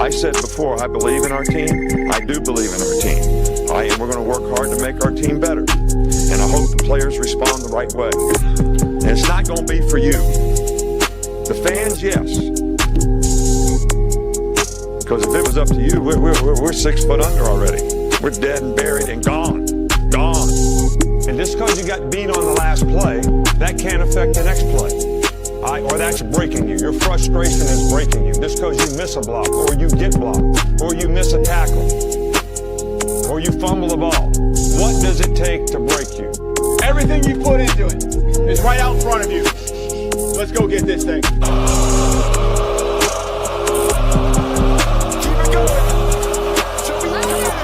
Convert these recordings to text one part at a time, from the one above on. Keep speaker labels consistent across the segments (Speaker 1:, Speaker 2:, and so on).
Speaker 1: I said before, I believe in our team. I do believe in our team. All right, and we're going to work hard to make our team better. And I hope the players respond the right way. And it's not going to be for you. The fans, yes. Because if it was up to you, we're 6 foot under already. We're dead and buried and gone. Gone. And just because you got beat on the last play, that can't affect the next play. All right, or that's breaking you. Your frustration is breaking you. Just because you miss a block, or you get blocked, or you miss a tackle, or you fumble the ball. What does it take to break you?
Speaker 2: Everything you put into it is right out in front of you. Let's go get this thing. Keep it going. Show me you can.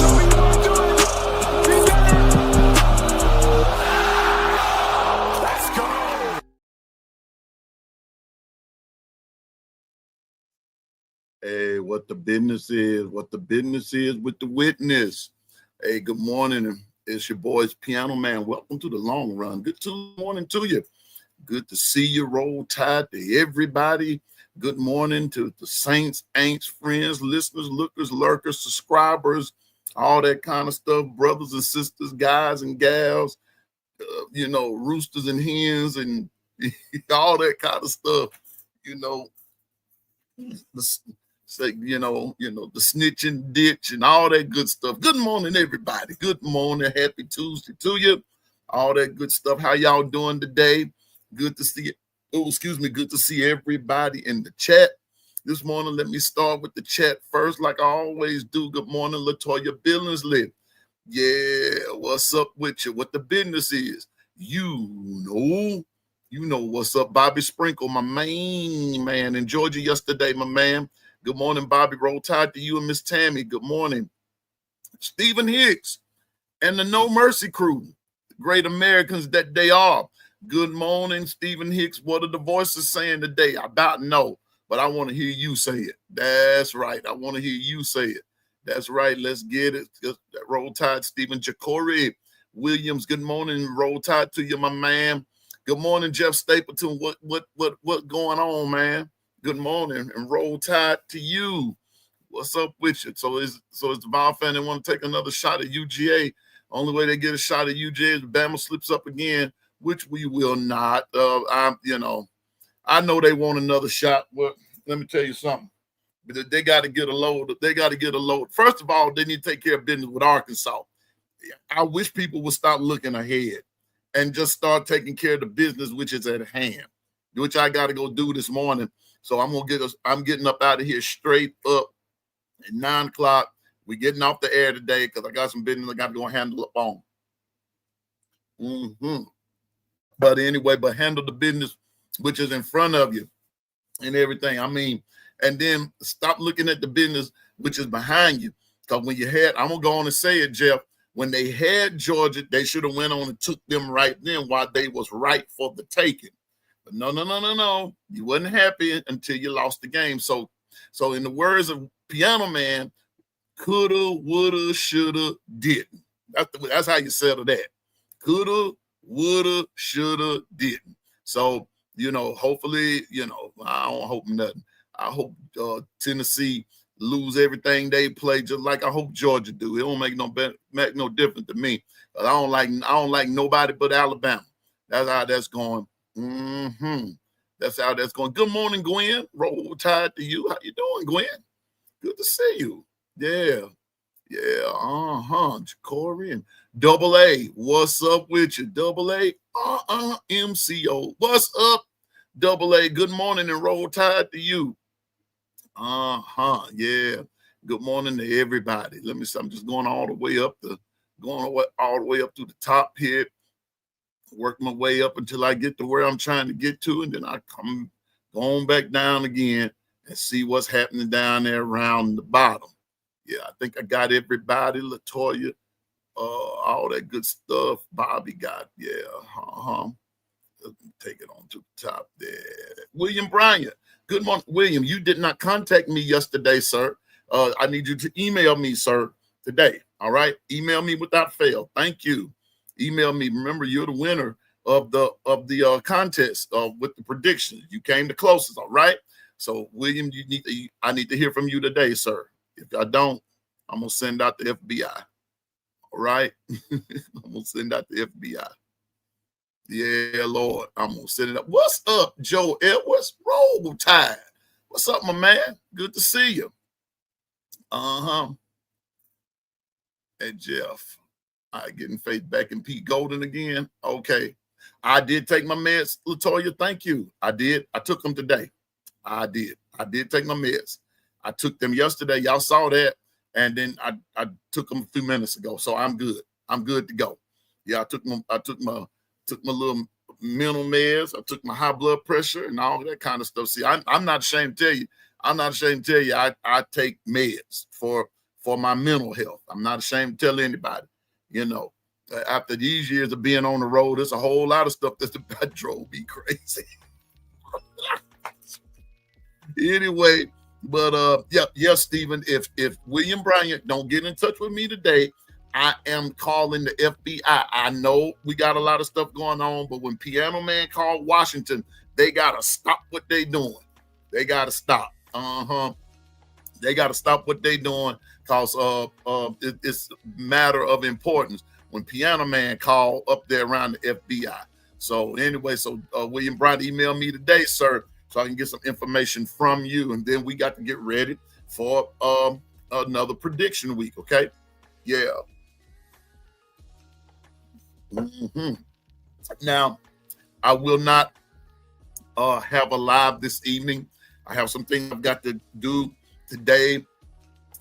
Speaker 2: Show me you want to do it. Be better. Let's go.
Speaker 3: Hey, what the business is with the witness. Hey, good morning. It's your boy's Piano Man. Welcome to the long run. Good morning to you. Good to see you. Roll Tide to everybody. Good morning to the saints, ain'ts, friends, listeners, lookers, lurkers, subscribers, all that kind of stuff. Brothers and sisters, guys and gals, roosters and hens and all that kind of stuff. The snitching ditch and all that good stuff. Good morning, everybody. Good morning. Happy Tuesday to you. All that good stuff. How y'all doing today? Good to see you. Good to see everybody in the chat. This morning, let me start with the chat first, like I always do. Good morning, Latoya Billingsley. Yeah, what's up with you? What the business is? You know what's up. Bobby Sprinkle, my main man. Enjoyed you yesterday, my man. Good morning, Bobby. Roll Tide to you and Miss Tammy. Good morning. Stephen Hicks and the No Mercy crew, the great Americans that they are. Good morning, Stephen Hicks. What are the voices saying today? I about know, but I want to hear you say it. That's right. I want to hear you say it. That's right. Let's get it. Roll Tide, Stephen Jacory Williams. Good morning. Roll Tide to you, my man. Good morning, Jeff Stapleton. What going on, man? Good morning, and Roll Tide to you. What's up with you? So is the Vol fan that want to take another shot at UGA? Only way they get a shot at UGA is if Bama slips up again, which we will not. I know they want another shot. Well, let me tell you something. They got to get a load. They got to get a load. First of all, they need to take care of business with Arkansas. I wish people would stop looking ahead and just start taking care of the business which is at hand, which I got to go do this morning. So I'm getting up out of here straight up at 9 o'clock. We're getting off the air today because I got some business I got to go handle up on. But anyway, handle the business which is in front of you and everything. I mean, and then stop looking at the business which is behind you. Because when you had, I'm going to go on and say it, Jeff, when they had Georgia, they should have went on and took them right then while they was right for the taking. But no. You wasn't happy until you lost the game. So in the words of Piano Man, coulda, woulda, shoulda, didn't. That's how you settle that. Coulda, woulda, shoulda, didn't. So, hopefully, I don't hope nothing. I hope Tennessee lose everything they play, just like I hope Georgia do. It don't make no difference to me. But I don't like nobody but Alabama. That's how that's going. That's how that's going. Good morning, Gwen. Roll Tide to you. How you doing, Gwen? Good to see you. Yeah. Jacory and Double A. What's up with you? Double A. MCO. What's up, Double A? Good morning and Roll Tide to you. Yeah. Good morning to everybody. Let me see. I'm just going all the way up to the top here. Work my way up until I get to where I'm trying to get to, and then I come going back down again and see what's happening down there around the bottom. Yeah, I think I got everybody. Latoya, all that good stuff. Bobby got, Take it on to the top there. William Bryant. Good morning, William. You did not contact me yesterday, sir. I need you to email me, sir, today. All right. Email me without fail. Thank you. Email me. Remember, you're the winner of the contest with the predictions. You came the closest. All right. So William, I need to hear from you today, sir. If I don't, I'm gonna send out the FBI. All right, I'm gonna send out the FBI. Yeah, Lord, I'm gonna send it up. What's up, Joe Edwards? Roll Tide. What's up, my man? Good to see you. Hey, Jeff. All right, getting Faith back in Pete Golden again. Okay. I did take my meds, Latoya. Thank you. I did. I took them today. I did take my meds. I took them yesterday. Y'all saw that. And then I took them a few minutes ago. So I'm good. I'm good to go. Yeah, I took my little mental meds. I took my high blood pressure and all that kind of stuff. See, I'm not ashamed to tell you. I take meds for my mental health. I'm not ashamed to tell anybody. You know, after these years of being on the road, there's a whole lot of stuff that drove me crazy. Anyway, but yes, Stephen, if William Bryant don't get in touch with me today, I am calling the FBI. I know we got a lot of stuff going on, but when Piano Man called Washington, they gotta stop what they doing. They gotta stop. They gotta stop what they doing because it's a matter of importance. When Piano Man called up there around the FBI. So anyway, William Bryant emailed me today, sir, so I can get some information from you, and then we got to get ready for another prediction week. Okay, yeah. Now, I will not have a live this evening. I have some things I've got to do today.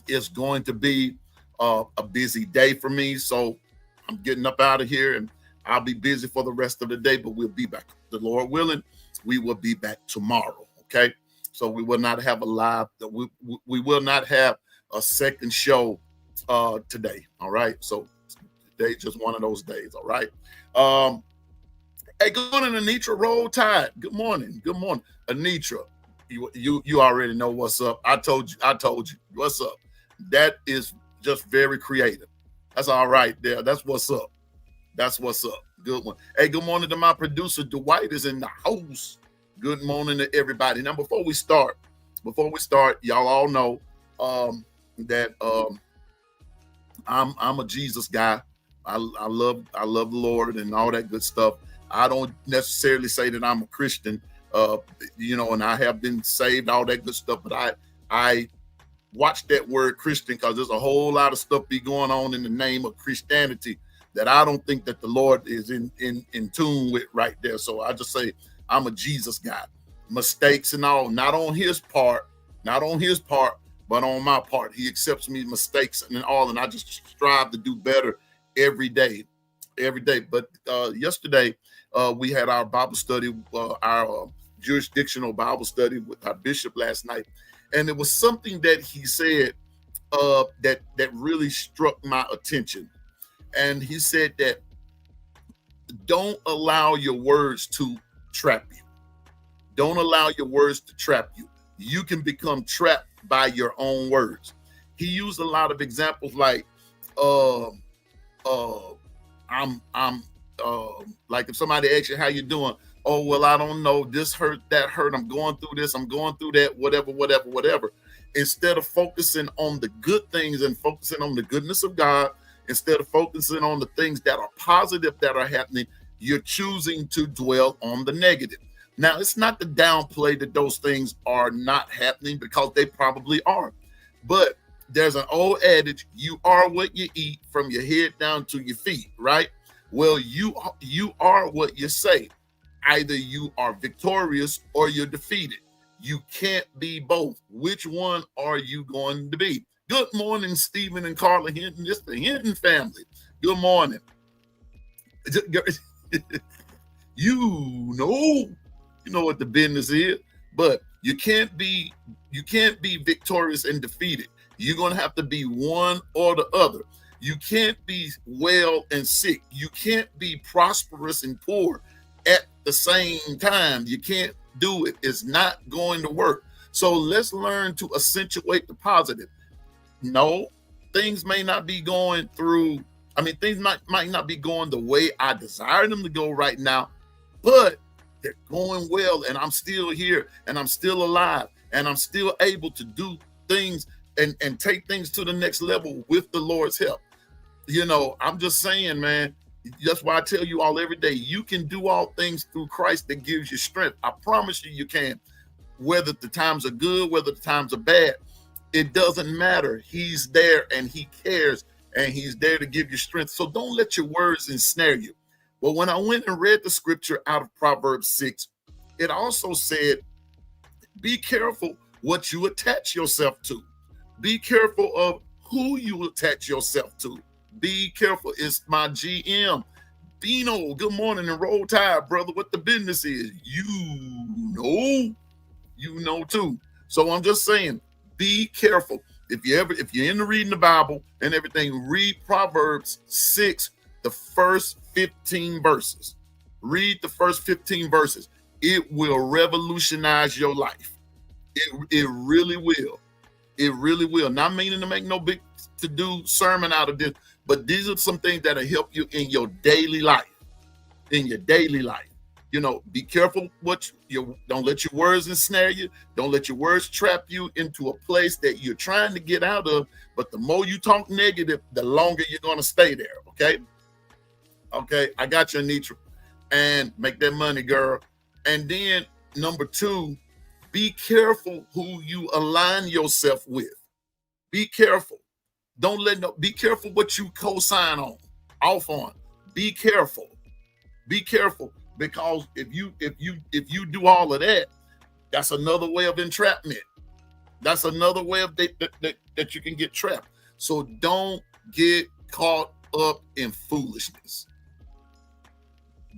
Speaker 3: It's going to be a busy day for me, so I'm getting up out of here, and I'll be busy for the rest of the day, but we'll be back. The Lord willing, we will be back tomorrow, okay? So we will not have a live, we will not have a second show today, all right? So today just one of those days, all right? Hey, good morning, Anitra. Roll Tide. Good morning. Good morning, Anitra. You already know what's up. I told you what's up. That is just very creative. That's all right there. That's what's up. That's what's up. Good one. Hey, good morning to my producer. Dwight is in the house. Good morning to everybody. Now, before we start, y'all all know that I'm a Jesus guy. I love the Lord and all that good stuff. I don't necessarily say that I'm a Christian, and I have been saved, all that good stuff. But I watch that word Christian because there's a whole lot of stuff be going on in the name of Christianity that I don't think that the Lord is in tune with right there. So I just say I'm a Jesus guy. Mistakes and all, not on his part, but on my part. He accepts me mistakes and all, and I just strive to do better every day. But yesterday we had our Bible study, our jurisdictional Bible study with our bishop last night. And it was something that he said that really struck my attention. And he said that don't allow your words to trap you. Don't allow your words to trap you. You can become trapped by your own words. He used a lot of examples like like if somebody asks you how you doing, oh, well, I don't know, this hurt, that hurt, I'm going through this, I'm going through that, whatever. Instead of focusing on the good things and focusing on the goodness of God, instead of focusing on the things that are positive that are happening, you're choosing to dwell on the negative. Now, it's not to downplay that those things are not happening, because they probably are. But there's an old adage, you are what you eat, from your head down to your feet, right? Well, you are what you say. Either you are victorious or you're defeated. You can't be both. Which one are you going to be? Good morning, Stephen and Carla Hinton. It's the Hinton family. Good morning. You know what the business is, but you can't be victorious and defeated. You're going to have to be one or the other. You can't be well and sick. You can't be prosperous and poor at the same time. You can't do it. It's not going to work. So let's learn to accentuate the positive. No, things may not be going through. Things might not be going the way I desire them to go right now, but they're going well, and I'm still here, and I'm still alive, and I'm still able to do things and take things to the next level with the Lord's help. You know, I'm just saying, man, that's why I tell you all every day, you can do all things through Christ that gives you strength. I promise you, you can. Whether the times are good, whether the times are bad, it doesn't matter. He's there and he cares, and he's there to give you strength. So don't let your words ensnare you. But when I went and read the scripture out of Proverbs 6, it also said, be careful what you attach yourself to. Be careful of who you attach yourself to. Be careful. It's my GM, Dino. Good morning and Roll Tide, brother. What the business is, you know too. So I'm just saying, be careful. If you're into reading the Bible and everything, read Proverbs 6, the first 15 verses. Read the first 15 verses. It will revolutionize your life. It really will. It really will. Not meaning to make no big to-do sermon out of this, but these are some things that'll help you in your daily life. In your daily life. You know, be careful what don't let your words ensnare you. Don't let your words trap you into a place that you're trying to get out of. But the more you talk negative, the longer you're going to stay there. Okay. Okay. I got you, Anitra. And make that money, girl. And then number 2, be careful who you align yourself with. Be careful. Be careful what you co-sign off on. Be careful. Be careful. Because if you do all of that, that's another way of entrapment. That's another way of that you can get trapped. So don't get caught up in foolishness.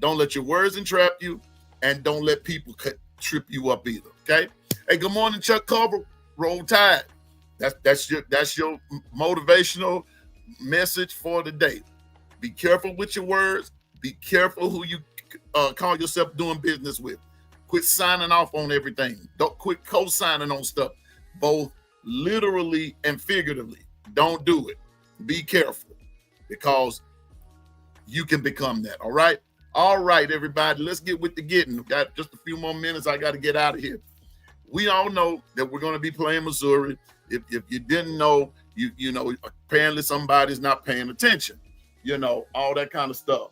Speaker 3: Don't let your words entrap you, and don't let people trip you up either. Okay. Hey, good morning, Chuck Culver. Roll Tide. That's your motivational message for the day. Be careful with your words. Be careful who you call yourself doing business with. Quit signing off on everything. Don't quit co-signing on stuff, both literally and figuratively. Don't do it. Be careful, because you can become that. All right. All right, everybody. Let's get with the getting. We've got just a few more minutes. I got to get out of here. We all know that we're going to be playing Missouri. If you didn't know, you know, apparently somebody's not paying attention. You know, all that kind of stuff.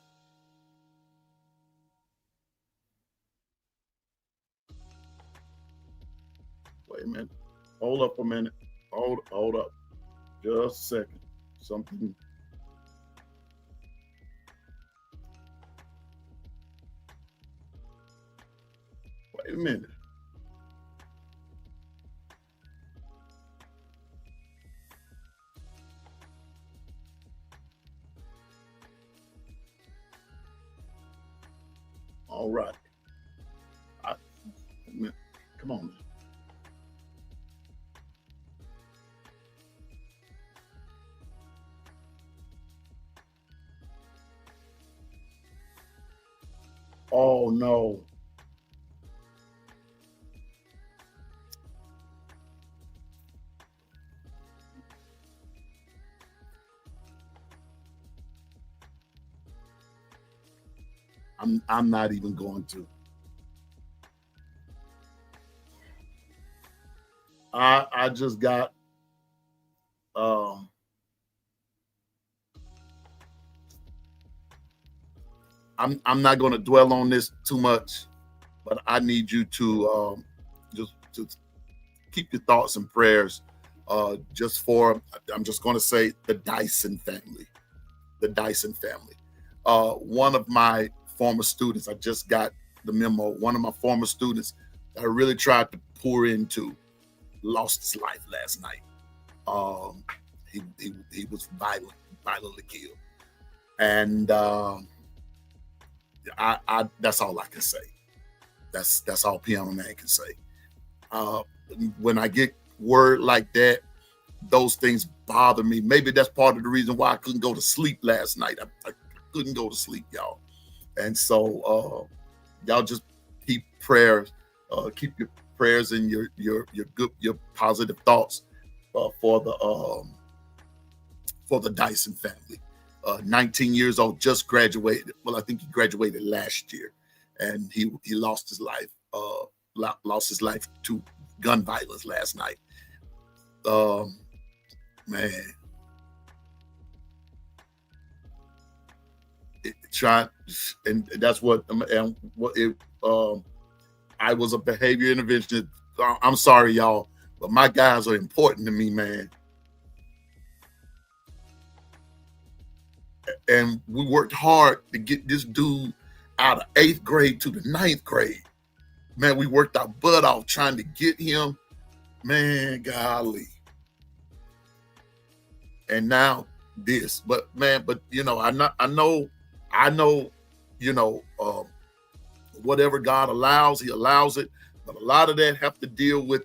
Speaker 3: Wait a minute. Hold up a minute. Hold up. Just a second. Something. Wait a minute. All right. Come on. Oh no. I'm not even going to. I just got I'm not going to dwell on this too much, but I need you to just keep your thoughts and prayers just for, I'm just going to say, the Dyson family. The Dyson family. One of my former students, I just got the memo, one of my former students that I really tried to pour into lost his life last night. He was violently killed. And I that's all I can say. That's all Piano Man can say. When I get word like that, those things bother me. Maybe that's part of the reason why I couldn't go to sleep last night. I couldn't go to sleep, y'all. And so y'all just keep prayers, keep your prayers and your good, your positive thoughts for the Dyson family. 19 years old, just graduated. Well, I think he graduated last year, and he lost his life. Lost his life to gun violence last night. Man, and that's what I was a behavior interventionist. I'm sorry, y'all, but my guys are important to me, man. And we worked hard to get this dude out of 8th grade to the 9th grade. Man, we worked our butt off trying to get him. Man, golly. And now this. But man, you know, I know, you know, whatever God allows, he allows it. But a lot of that have to deal with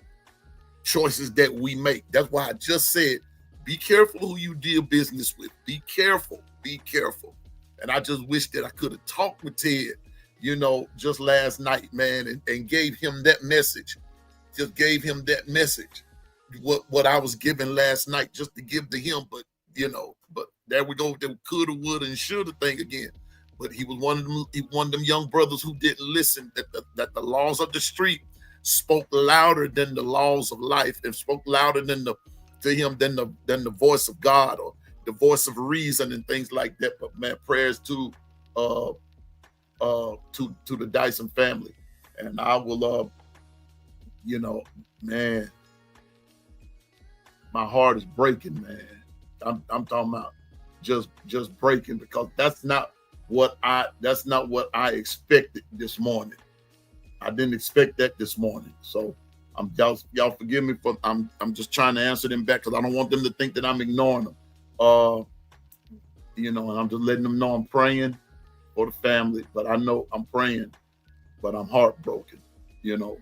Speaker 3: choices that we make. That's why I just said, be careful who you deal business with. Be careful. Be careful. And I just wish that I could have talked with Ted, you know, just last night, man, and gave him that message. Just gave him that message. What I was given last night just to give to him. But, you know, but there we go with the coulda, woulda, and shoulda thing again. But he was one of them young brothers who didn't listen, that the laws of the street spoke louder than the laws of life, and spoke louder than the voice of God or the voice of reason and things like that. But man, prayers to the Dyson family. And I will you know, man, my heart is breaking, man. I'm talking about just breaking, because that's not what I expected this morning. I didn't expect that this morning. So y'all forgive me for I'm just trying to answer them back, because I don't want them to think that I'm ignoring them. You know, and I'm just letting them know I'm praying for the family, but I know I'm praying, but I'm heartbroken, you know.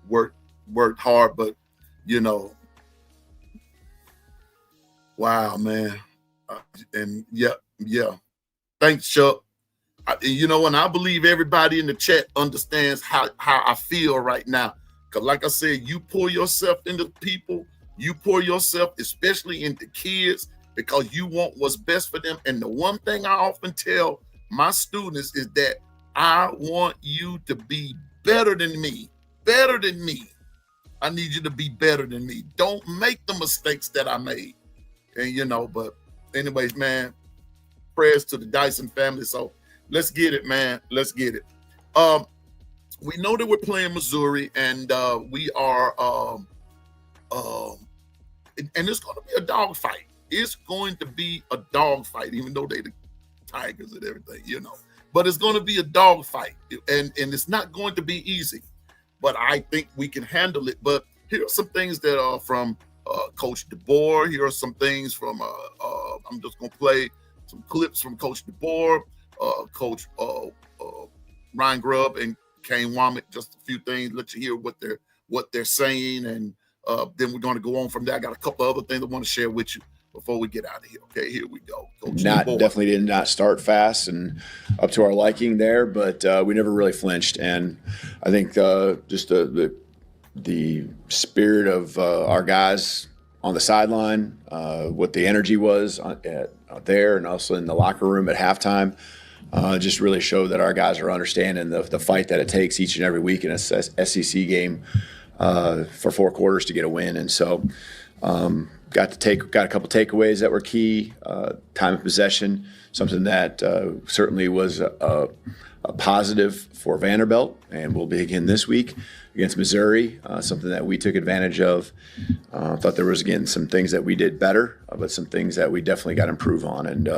Speaker 3: Worked hard, but you know, wow, man. And yeah. Thanks, Chuck. You know, and I believe everybody in the chat understands how I feel right now. Because like I said, you pour yourself into people, you pour yourself especially into kids, because you want what's best for them. And the one thing I often tell my students is that I want you to be better than me. Better than me. I need you to be better than me. Don't make the mistakes that I made. And you know, but anyways, man, prayers to the Dyson family. So let's get it, man. Let's get it. We know that we're playing Missouri, and we are and it's going to be a dogfight. It's going to be a dogfight, even though they the Tigers and everything, you know. But it's going to be a dogfight, and it's not going to be easy. But I think we can handle it. But here are some things that are from Coach DeBoer. Here are some things from, I'm just going to play some clips from Coach DeBoer, Coach Ryan Grubb, and Kane Womack. Just a few things, let you hear what they're saying. And then we're going to go on from there. I got a couple other things I want to share with you before we get out of here. Okay, here we go. Coach DeBoer.
Speaker 4: Definitely did not start fast and up to our liking there, but we never really flinched. And I think just the spirit of our guys on the sideline, what the energy was there, and also in the locker room at halftime, just really showed that our guys are understanding the fight that it takes each and every week in a SEC game for 4 quarters to get a win. And so got a couple takeaways that were key. Time of possession, something that certainly was a positive for Vanderbilt, and will be again this week against Missouri, something that we took advantage of. Thought there was, again, some things that we did better, but some things that we definitely got to improve on. And,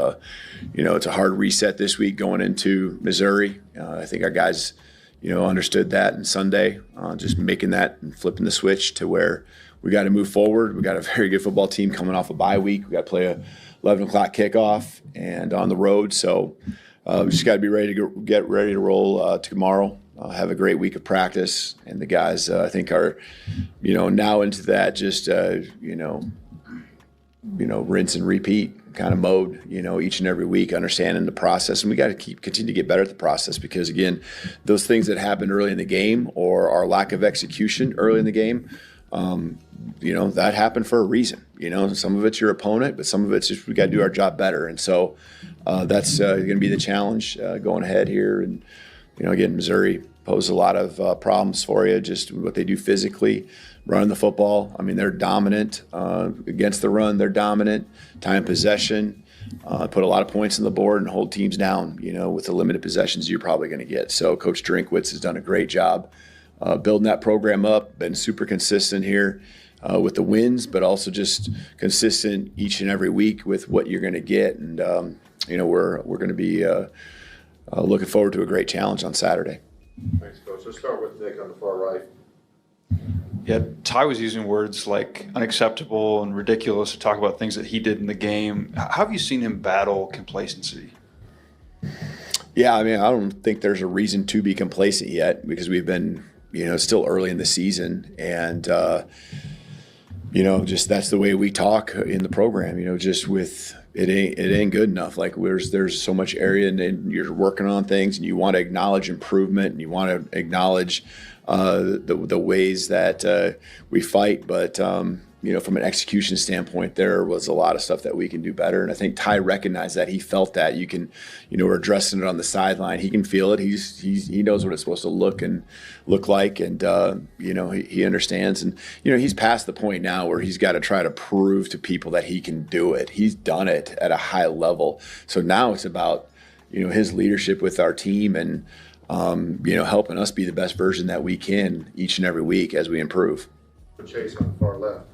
Speaker 4: you know, it's a hard reset this week going into Missouri. I think our guys, you know, understood that on Sunday, just making that and flipping the switch to where we got to move forward. We got a very good football team coming off a bye week. We got to play a 11 o'clock kickoff and on the road. So we just got to be ready to get ready to roll tomorrow. Have a great week of practice, and the guys I think are, you know, now into that just you know, rinse and repeat kind of mode, you know, each and every week, understanding the process. And we got to continue to get better at the process, because again, those things that happened early in the game, or our lack of execution early in the game, that happened for a reason. Some of it's your opponent, but some of it's just we got to do our job better. And so that's going to be the challenge going ahead here. And, again, Missouri posed a lot of problems for you, just what they do physically, running the football. I mean, they're dominant against the run. They're dominant. Time possession, put a lot of points on the board and hold teams down, with the limited possessions you're probably going to get. So Coach Drinkwitz has done a great job building that program up, been super consistent here with the wins, but also just consistent each and every week with what you're going to get. And, we're going to be looking forward to a great challenge on Saturday.
Speaker 5: Thanks, Coach. Let's start with Nick on the far right.
Speaker 6: Yeah, Ty was using words like unacceptable and ridiculous to talk about things that he did in the game. How have you seen him battle complacency?
Speaker 4: Yeah, I mean, I don't think there's a reason to be complacent yet because we've been, still early in the season. And, just that's the way we talk in the program, just with it ain't good enough. Like there's so much area and you're working on things and you want to acknowledge improvement and you want to acknowledge the ways that we fight. But, from an execution standpoint, there was a lot of stuff that we can do better. And I think Ty recognized that. He felt that. You can, we're addressing it on the sideline. He can feel it. He knows what it's supposed to look like. And, he understands. And, he's past the point now where he's got to try to prove to people that he can do it. He's done it at a high level. So now it's about, his leadership with our team and, helping us be the best version that we can each and every week as we improve.
Speaker 5: Chase on the far left.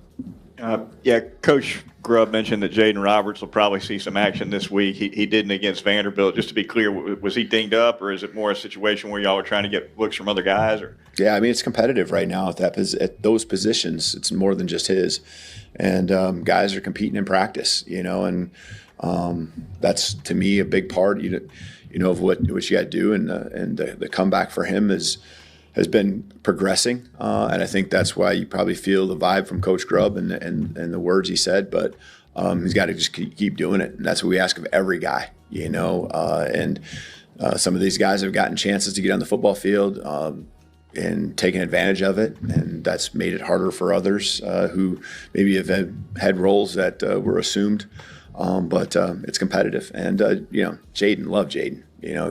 Speaker 7: Coach Grubb mentioned that Jaden Roberts will probably see some action this week. He didn't against Vanderbilt. Just to be clear, was he dinged up, or is it more a situation where y'all are trying to get looks from other guys? Or
Speaker 4: yeah, I mean it's competitive right now at those positions. It's more than just his, and guys are competing in practice. And that's to me a big part. Of what you got to do, and the comeback for him has been progressing, and I think that's why you probably feel the vibe from Coach Grubb and the words he said. But he's got to just keep doing it, and that's what we ask of every guy, And some of these guys have gotten chances to get on the football field and taken advantage of it, and that's made it harder for others who maybe have had roles that were assumed. But it's competitive, and Jaden, love Jaden.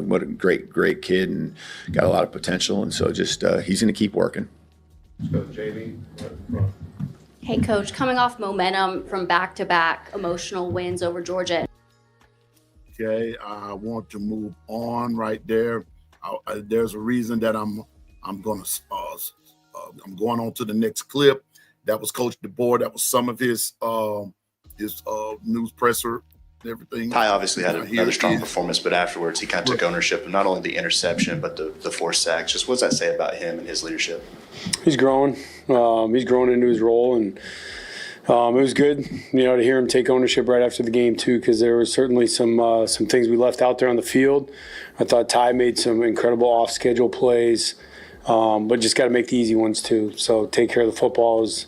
Speaker 4: What a great kid, and got a lot of potential, and so just he's going to keep working.
Speaker 5: Let's go to JV.
Speaker 8: Hey, Coach, coming off momentum from back-to-back emotional wins over Georgia.
Speaker 3: Okay, I want to move on right there. There's a reason that I'm going on to the next clip. That was Coach DeBoer. That was some of his news presser and everything.
Speaker 9: Ty obviously had another strong performance, but afterwards he kind of took ownership of not only the interception but the 4 sacks. Just what does that say about him and his leadership?
Speaker 10: He's growing. He's growing into his role, and it was good, to hear him take ownership right after the game too, because there was certainly some things we left out there on the field. I thought Ty made some incredible off-schedule plays, but just got to make the easy ones too. So take care of the football is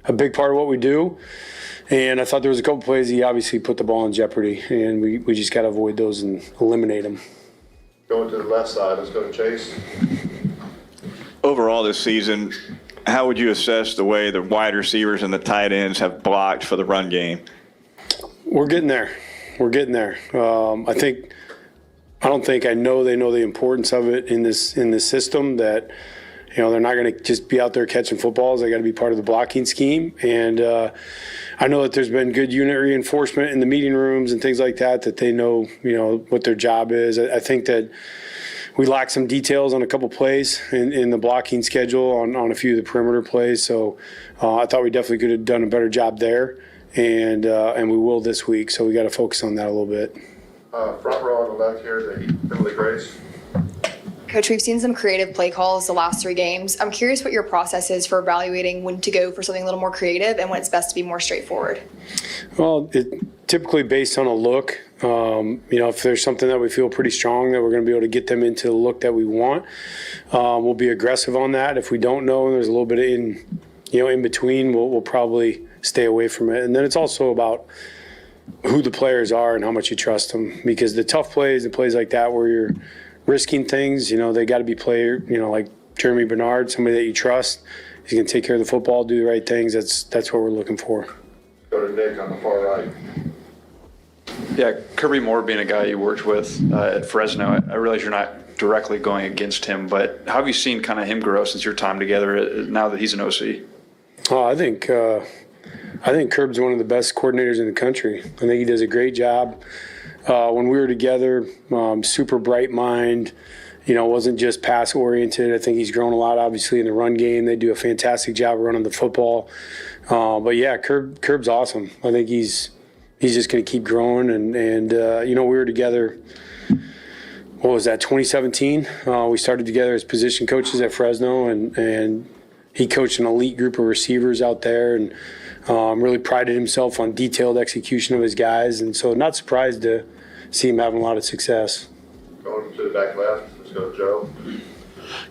Speaker 10: a big part of what we do. And I thought there was a couple plays he obviously put the ball in jeopardy, and we just got to avoid those and eliminate them.
Speaker 5: Going to the left side, let's go to Chase.
Speaker 7: overall this season, how would you assess the way the wide receivers and the tight ends have blocked for the run game?
Speaker 10: We're getting there. I know they know the importance of it in this system, that they're not going to just be out there catching footballs. They got to be part of the blocking scheme. And I know that there's been good unit reinforcement in the meeting rooms and things like that they know, what their job is. I think that we lack some details on a couple plays in the blocking schedule on a few of the perimeter plays. So I thought we definitely could have done a better job there, and we will this week. So we got to focus on that a little bit.
Speaker 5: Front row on the left here, the Finley Grace.
Speaker 11: Coach, we've seen some creative play calls the last 3 games. I'm curious what your process is for evaluating when to go for something a little more creative and when it's best to be more straightforward.
Speaker 10: Well, it typically based on a look. If there's something that we feel pretty strong that we're going to be able to get them into the look that we want, we'll be aggressive on that. If we don't know and there's a little bit in between, we'll probably stay away from it. And then it's also about who the players are and how much you trust them, because the tough plays and plays like that where you're risking things, they got to be like Jeremy Bernard, somebody that you trust. He's going to take care of the football, do the right things. That's what we're looking for.
Speaker 5: Go to Nick on the far right.
Speaker 6: Yeah, Kirby Moore being a guy you worked with at Fresno, I realize you're not directly going against him, but how have you seen kind of him grow since your time together now that he's an OC?
Speaker 10: Oh, I think Kirb's one of the best coordinators in the country. I think he does a great job. When we were together, super bright mind, wasn't just pass oriented. I think he's grown a lot, obviously, in the run game. They do a fantastic job running the football. But yeah, Kirb's awesome. I think he's just going to keep growing. And we were together, what was that, 2017? We started together as position coaches at Fresno, and he coached an elite group of receivers out there and really prided himself on detailed execution of his guys. And so not surprised to see him having a lot of success.
Speaker 5: Going to the back left, let's go to Joe.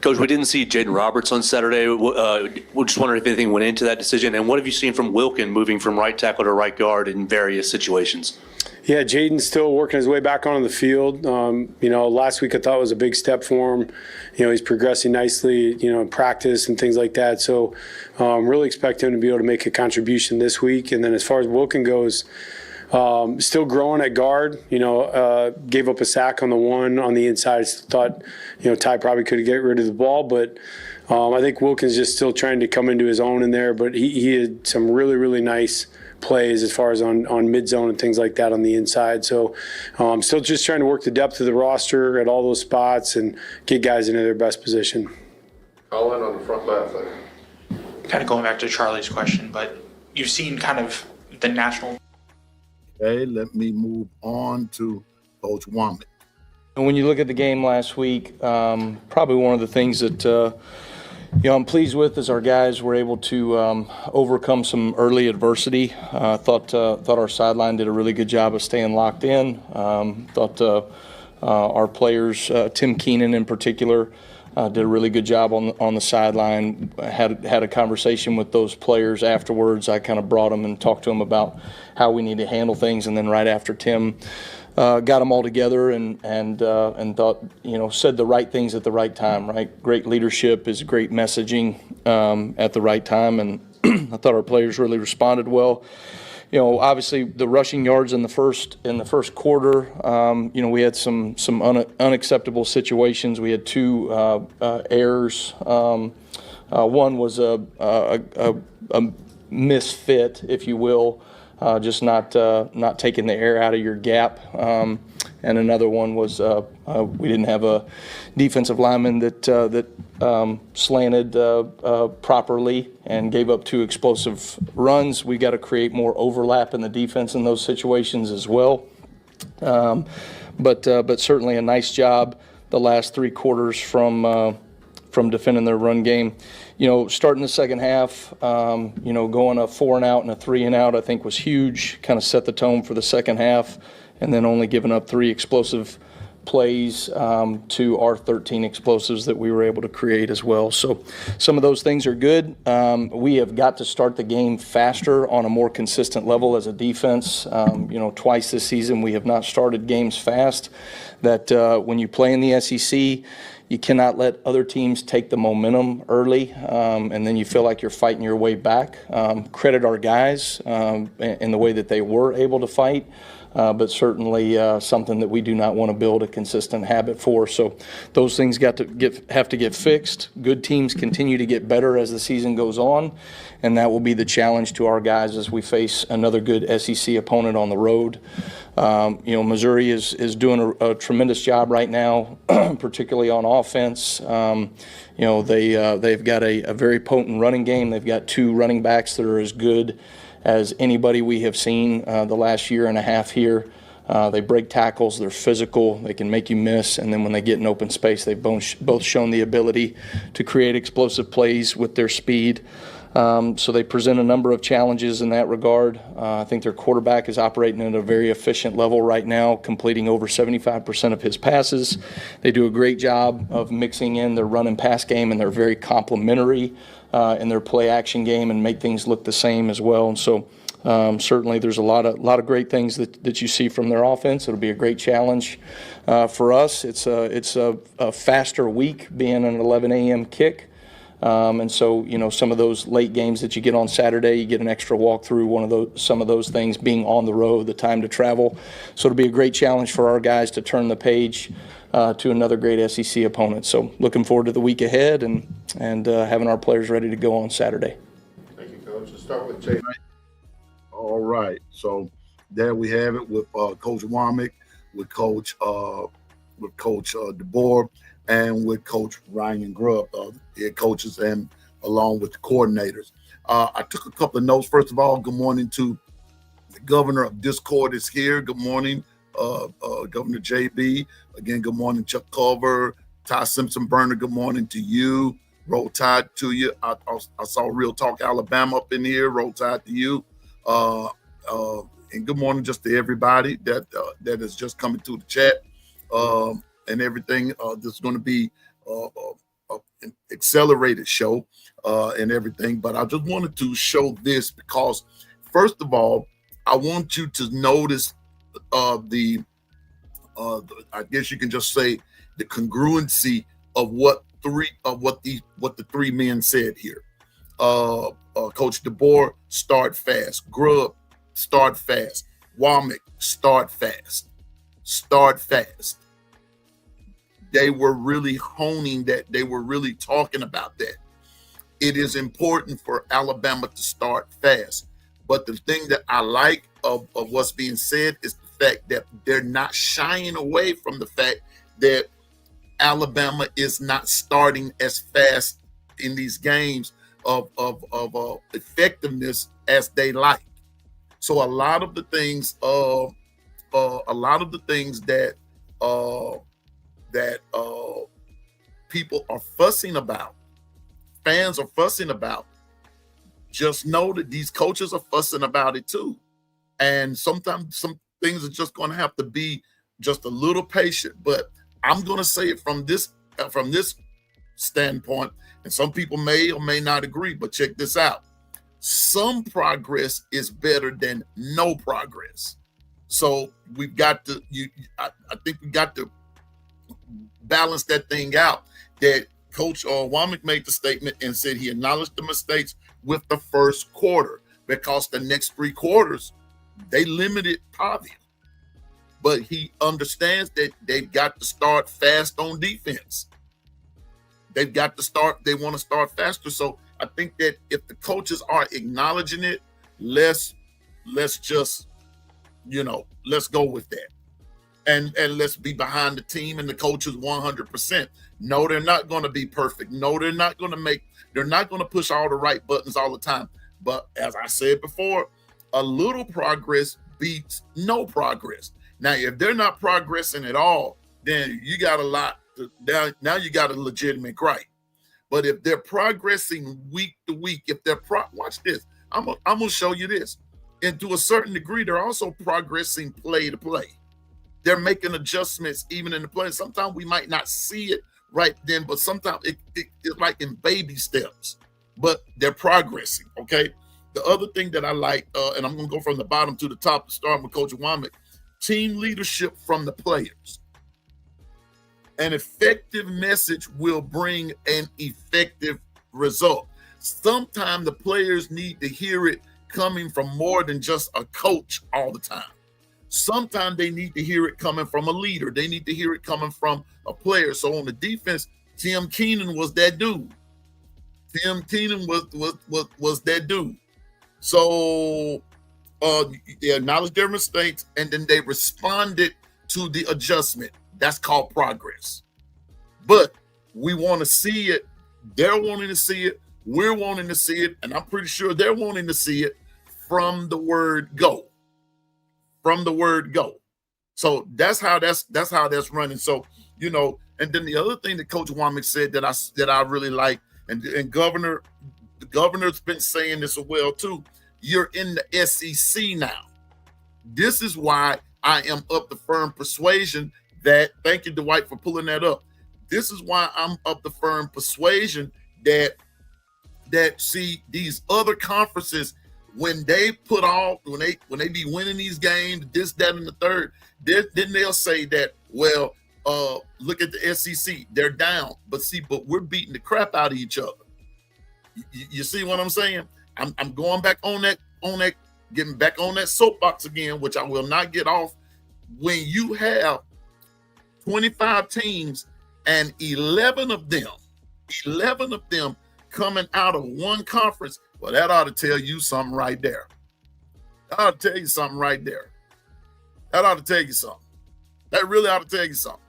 Speaker 12: Coach, we didn't see Jaden Roberts on Saturday. We're just wondering if anything went into that decision. And what have you seen from Wilkin moving from right tackle to right guard in various situations?
Speaker 10: Yeah, Jaden's still working his way back onto the field. Last week I thought was a big step for him. He's progressing nicely, in practice and things like that. So really expect him to be able to make a contribution this week. And then as far as Wilkin goes, still growing at guard, gave up a sack on the one on the inside. Thought, Ty probably could get rid of the ball, but I think Wilkins just still trying to come into his own in there. But he had some really, really nice plays as far as on mid-zone and things like that on the inside. So still just trying to work the depth of the roster at all those spots and get guys into their best position.
Speaker 5: Colin on the front left there.
Speaker 13: Kind of going back to Charlie's question, but you've seen kind of the national.
Speaker 3: Okay, let me move on to Coach Womack.
Speaker 14: And when you look at the game last week, probably one of the things that I'm pleased with is our guys were able to overcome some early adversity. Thought our sideline did a really good job of staying locked in. Thought our players, Tim Keenan in particular, did a really good job on the sideline. Had a conversation with those players afterwards. I kind of brought them and talked to them about how we need to handle things. And then right after Tim got them all together and thought, said the right things at the right time, right? Great leadership is great messaging at the right time. And I thought our players really responded well. Obviously the rushing yards in the first quarter, we had some unacceptable situations. We had two errors. One was a misfit, if you will, just not taking the air out of your gap. And another one was we didn't have a defensive lineman that slanted properly and gave up two explosive runs. We got to create more overlap in the defense in those situations as well. But certainly a nice job the last three quarters from defending their run game. Starting the second half, going a 4 and out and a 3 and out, I think was huge. Kind of set the tone for the second half, and then only giving up 3 explosive plays to our 13 explosives that we were able to create as well. So some of those things are good. We have got to start the game faster on a more consistent level as a defense. Twice this season we have not started games fast. That when you play in the SEC, you cannot let other teams take the momentum early, and then you feel like you're fighting your way back. Credit our guys in the way that they were able to fight, but certainly something that we do not want to build a consistent habit for. So those things have to get fixed. Good teams continue to get better as the season goes on, and that will be the challenge to our guys as we face another good SEC opponent on the road. Missouri is doing a tremendous job right now, particularly on offense. They've got a very potent running game. They've got 2 running backs that are as good as anybody we have seen the last year and a half here. They break tackles, they're physical, they can make you miss, and then when they get in open space, they've both shown the ability to create explosive plays with their speed. So they present a number of challenges in that regard. I think their quarterback is operating at a very efficient level right now, completing over 75% of his passes. They do a great job of mixing in their run and pass game, and they're very complementary in their play action game and make things look the same as well. And so Certainly, there's a lot of great things that you see from their offense. It'll be a great challenge for us. It's a faster week, being an 11 a.m. kick. And so, some of those late games that you get on Saturday, you get an extra walk through some of those things being on the road, the time to travel. So it'll be a great challenge for our guys to turn the page to another great SEC opponent. So looking forward to the week ahead and having our players ready to go on Saturday.
Speaker 5: Thank you, Coach. Let's start with Jay.
Speaker 3: All right. So there we have it with Coach Womack, with Coach DeBoer, and with Coach Ryan Grubb, head coaches, and along with the coordinators. I took a couple of notes. First of all, good morning to the governor of Discord is here. Good morning, Governor JB. Again, good morning, Chuck Culver, Ty Simpson Burner. Good morning to you. Roll Tide to you. I saw Real Talk Alabama up in here. Roll Tide to you. And good morning just to everybody that is just coming to the chat and everything. This is going to be an accelerated show and everything. But I just wanted to show this because, first of all, I want you to notice I guess you can just say the congruency of what the three men said here. Coach DeBoer, start fast. Grubb, start fast. Womack, start fast. Start fast. They were really honing that. They were really talking about that. It is important for Alabama to start fast. But the thing that I like of what's being said is the fact that they're not shying away from the fact that Alabama is not starting as fast in these games of effectiveness as they like. So a lot of the things that people are fussing about, fans are fussing about, just know that these coaches are fussing about it too. And sometimes some things are just going to have to be just a little patient. But I'm going to say it from this standpoint, and some people may or may not agree, but check this out. Some progress is better than no progress. So we've got to, I think we got to balance that thing out. That Coach Womack made the statement and said he acknowledged the mistakes with the first quarter because the next three quarters, they limited Pavia. But he understands that they've got to start fast on defense. They've got to start, they want to start faster. So I think that if the coaches are acknowledging it, let's just, let's go with that. And let's be behind the team and the coaches 100%. No, they're not going to be perfect. No, they're not going to push all the right buttons all the time. But as I said before, a little progress beats no progress. Now, if they're not progressing at all, then you got a lot. Now you got a legitimate gripe. But if they're progressing week to week, watch this. I'm gonna show you this. And to a certain degree, they're also progressing play to play. They're making adjustments even in the play. Sometimes we might not see it right then, but sometimes it's like in baby steps. But they're progressing. Okay. The other thing that I like, and I'm gonna go from the bottom to the top, starting with Coach Womack. Team leadership from the players. An effective message will bring an effective result. Sometimes the players need to hear it coming from more than just a coach all the time. Sometimes they need to hear it coming from a leader. They need to hear it coming from a player. So on the defense, Tim Keenan was that dude. Tim Keenan was that dude. So they acknowledged their mistakes and then they responded to the adjustment. That's called progress. But we want to see it. They're wanting to see it. We're wanting to see it. And I'm pretty sure they're wanting to see it from the word go. From the word go. So that's how that's running. So, and then the other thing that Coach Womack said that I really like, and the governor's been saying this as well too. You're in the SEC now. This is why I am of the firm persuasion that, thank you, Dwight, for pulling that up. This is why I'm of the firm persuasion that see these other conferences when they be winning these games, this, that, and the third, then they'll say that, well, look at the SEC, they're down, but we're beating the crap out of each other. You see what I'm saying? I'm going back on that, getting back on that soapbox again, which I will not get off. When you have 25 teams and 11 of them coming out of one conference, well, that ought to tell you something right there. That ought to tell you something right there. That ought to tell you something. That really ought to tell you something.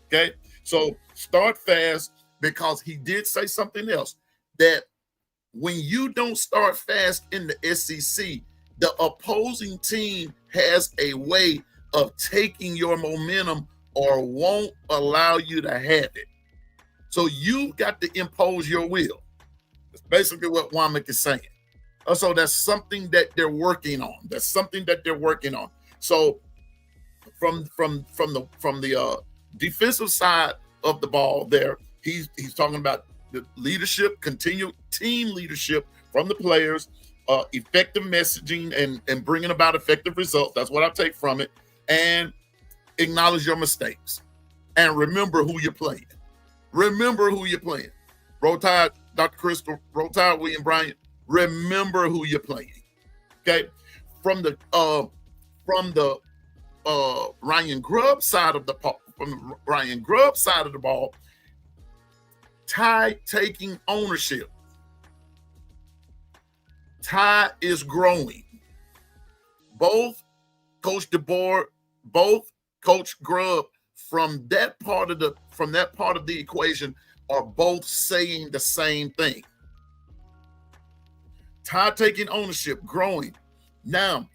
Speaker 3: Okay? So start fast, because he did say something else, that when you don't start fast in the SEC, the opposing team has a way of taking your momentum or won't allow you to have it. So you've got to impose your will. That's basically what Womack is saying. So that's something that they're working on. That's something that they're working on. So from the defensive side of the ball there, he's talking about the leadership, continued team leadership from the players, effective messaging and bringing about effective results. That's what I take from it. And acknowledge your mistakes. And remember who you're playing. Remember who you're playing. Roll Tide, Dr. Crystal, Roll Tide, William Bryant. Remember who you're playing. Okay? From the Ryan Grubb side of the ball, Ty taking ownership. Ty is growing. Both Coach DeBoer, both Coach Grubb, from that part of the equation, are both saying the same thing. Ty taking ownership, growing. Now,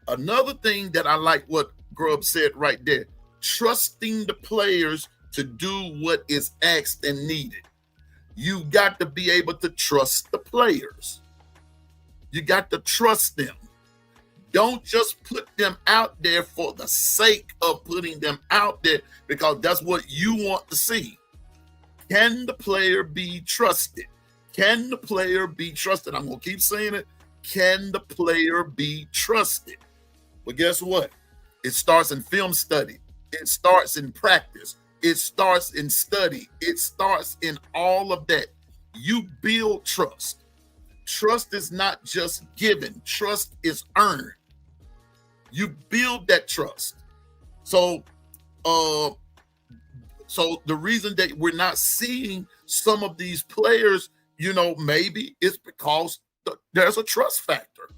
Speaker 3: another thing that I like what Grubb said right there, trusting the players to do what is asked and needed. You got to be able to trust the players. You got to trust them. Don't just put them out there for the sake of putting them out there, because that's what you want to see. Can the player be trusted? Can the player be trusted? I'm going to keep saying it. Can the player be trusted? But guess what? It starts in film study. It starts in practice. It starts in study. It starts in all of that. You build trust. Trust is not just given. Trust is earned. You build that trust. So the reason that we're not seeing some of these players, maybe it's because there's a trust factor.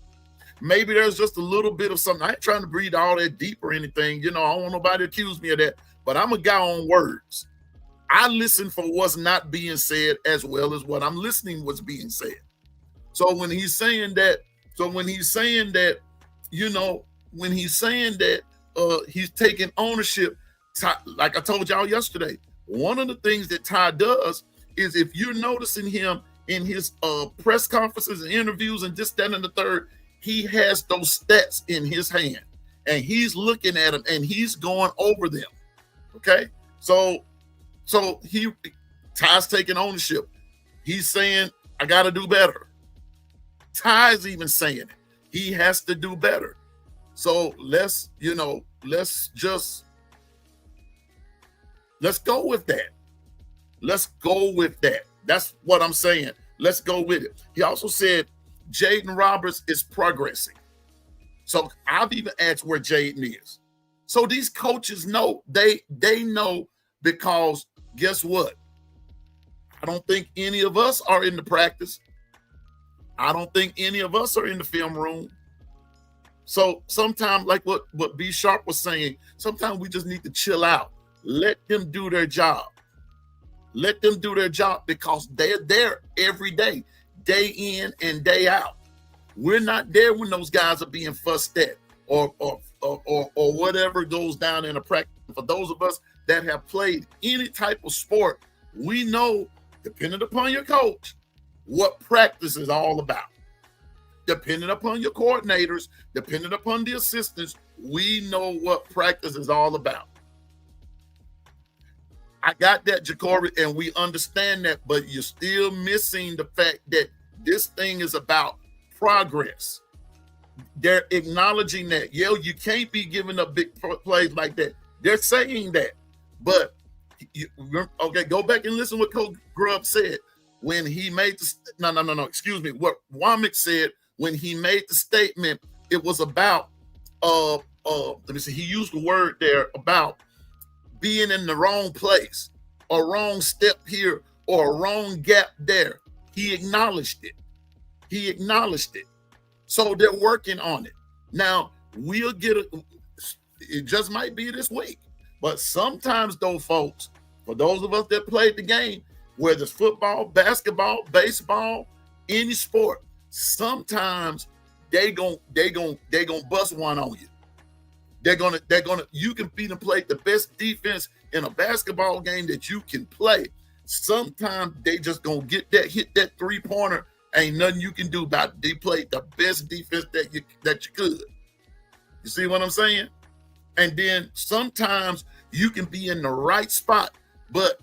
Speaker 3: Maybe there's just a little bit of something. I ain't trying to breathe all that deep or anything. I don't want nobody to accuse me of that. But I'm a guy on words. I listen for what's not being said as well as what I'm listening what's being said. So when he's saying that, he's taking ownership, like I told y'all yesterday, one of the things that Ty does is, if you're noticing him in his press conferences and interviews and this, that, and the third, he has those stats in his hand and he's looking at them and he's going over them. Okay, so Ty's taking ownership. He's saying, I got to do better. Ty's even saying it. He has to do better. So let's go with that. Let's go with that. That's what I'm saying. Let's go with it. He also said Jaden Roberts is progressing. So I've even asked where Jaden is. So these coaches know, they know, because guess what? I don't think any of us are in the practice. I don't think any of us are in the film room. So sometimes, like what B Sharp was saying, sometimes we just need to chill out. Let them do their job. Let them do their job, because they're there every day, day in and day out. We're not there when those guys are being fussed at or whatever goes down in a practice. For those of us that have played any type of sport, we know, depending upon your coach, what practice is all about. Depending upon your coordinators, depending upon the assistants, we know what practice is all about. I got that, Jacory, and we understand that, but you're still missing the fact that this thing is about progress. They're acknowledging that. Yeah, you can't be giving up big plays like that. They're saying that. But, okay, go back and listen what Coach Grubb said when he made the, excuse me, what Womack said when he made the statement. It was about, let me see, he used the word there about being in the wrong place, a wrong step here or a wrong gap there. He acknowledged it. He acknowledged it. So they're working on it. Now, we'll get it just might be this week. But sometimes, though, folks, for those of us that played the game, whether it's football, basketball, baseball, any sport, sometimes they gon' bust one on you. They're gonna you can beat and play the best defense in a basketball game that you can play. Sometimes they just gonna hit that 3-pointer. Ain't nothing you can do about it. They played the best defense that you could. You see what I'm saying? And then sometimes you can be in the right spot. But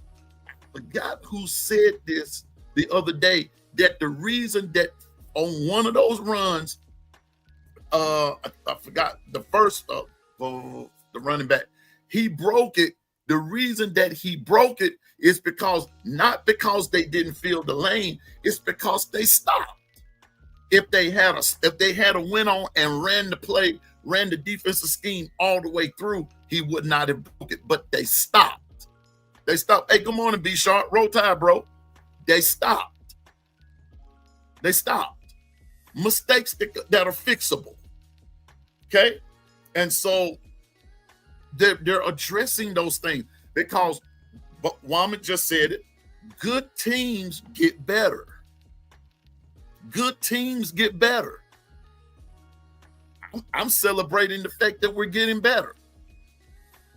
Speaker 3: I forgot who said this the other day, that the reason that on one of those runs, I forgot the first the running back, he broke it. The reason that he broke it is not because they didn't fill the lane, it's because they stopped. If they had a went on and ran the defensive scheme all the way through, he would not have broke it. But they stopped. They stopped. Hey, good morning, B Sharp. Roll Tide, bro. They stopped. They stopped. Mistakes that are fixable. Okay? And so they're addressing those things because Womack just said it. Good teams get better. Good teams get better. I'm celebrating the fact that we're getting better.